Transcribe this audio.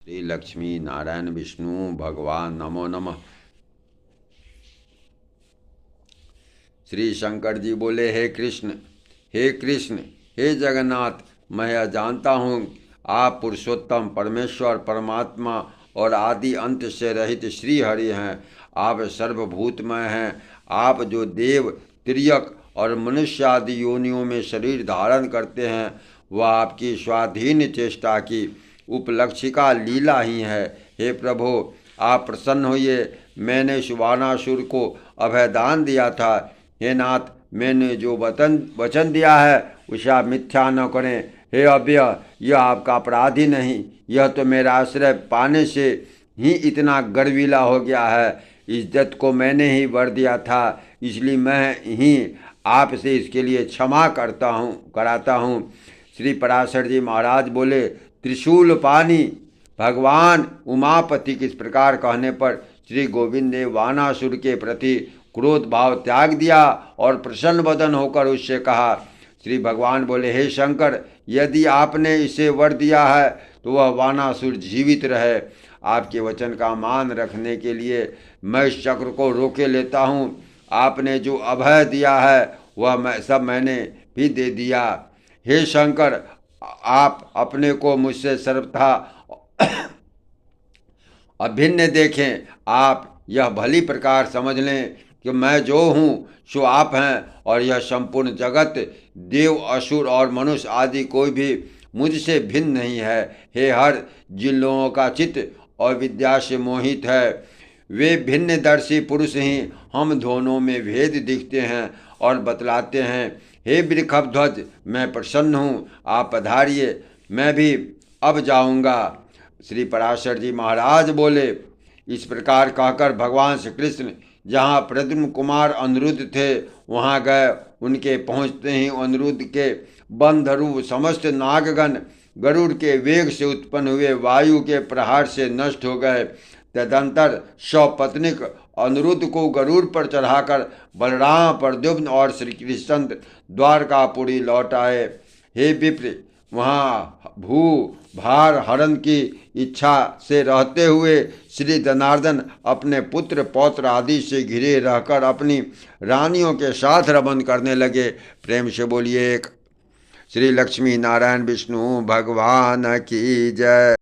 श्री लक्ष्मी नारायण विष्णु भगवान नमो नमः। श्री शंकर जी बोले, हे कृष्ण, हे कृष्ण, हे जगन्नाथ, मैं यह जानता हूँ आप पुरुषोत्तम परमेश्वर परमात्मा और आदि अंत से रहित श्री हरि हैं। आप सर्वभूतमय हैं। आप जो देव, तिर्यक और मनुष्य आदि योनियों में शरीर धारण करते हैं, वह आपकी स्वाधीन चेष्टा की उपलक्षिका लीला ही है। हे प्रभु, आप प्रसन्न होइए। मैंने सुबानासुर को अभयदान दिया था। हे नाथ, मैंने जो वचन दिया है उसे आप मिथ्या न करें। हे अव्यय, यह आपका अपराध ही नहीं, यह तो मेरा आश्रय पाने से ही इतना गर्वीला हो गया है। इज्जत को मैंने ही वर दिया था, इसलिए मैं ही आपसे इसके लिए क्षमा कराता हूँ। श्री पराशर जी महाराज बोले, त्रिशूल पानी भगवान उमापति किस प्रकार कहने पर श्री गोविंद ने वानासुर के प्रति क्रोध भाव त्याग दिया और प्रसन्न वदन होकर उससे कहा। श्री भगवान बोले, हे शंकर, यदि आपने इसे वर दिया है तो वह वानासुर जीवित रहे। आपके वचन का मान रखने के लिए मैं इस चक्र को रोके लेता हूँ। आपने जो अभय दिया है वह सब मैंने भी दे दिया। हे शंकर, आप अपने को मुझसे सर्वथा अभिन्न देखें। आप यह भली प्रकार समझ लें कि मैं जो हूँ सो आप हैं, और यह संपूर्ण जगत, देव, असुर और मनुष्य आदि कोई भी मुझसे भिन्न नहीं है। हे हर, जिन लोगों का चित्त और विद्या से मोहित है, वे भिन्नदर्शी पुरुष ही हम दोनों में भेद दिखते हैं और बतलाते हैं। हे वृषभध्वज, मैं प्रसन्न हूँ, आप पधारिए, मैं भी अब जाऊँगा। श्री पराशर जी महाराज बोले। इस प्रकार कहकर भगवान श्री कृष्ण जहाँ प्रद्युम्न कुमार अनिरुद्ध थे वहाँ गए। उनके पहुँचते ही अनिरुद्ध के बंधरूप समस्त नागगण गरुड़ के वेग से उत्पन्न हुए वायु के प्रहार से नष्ट हो गए। तदंतर सपत्निक अनिरुद्ध को गरुड़ पर चढ़ाकर बलराम, प्रद्युम्न और श्री कृष्ण द्वारकापुरी लौट आए। हे विप्र, वहाँ भू भार हरण की इच्छा से रहते हुए श्री जनार्दन अपने पुत्र पौत्र आदि से घिरे रहकर अपनी रानियों के साथ रमन करने लगे। प्रेम से बोलिए, श्री लक्ष्मी नारायण विष्णु भगवान की जय।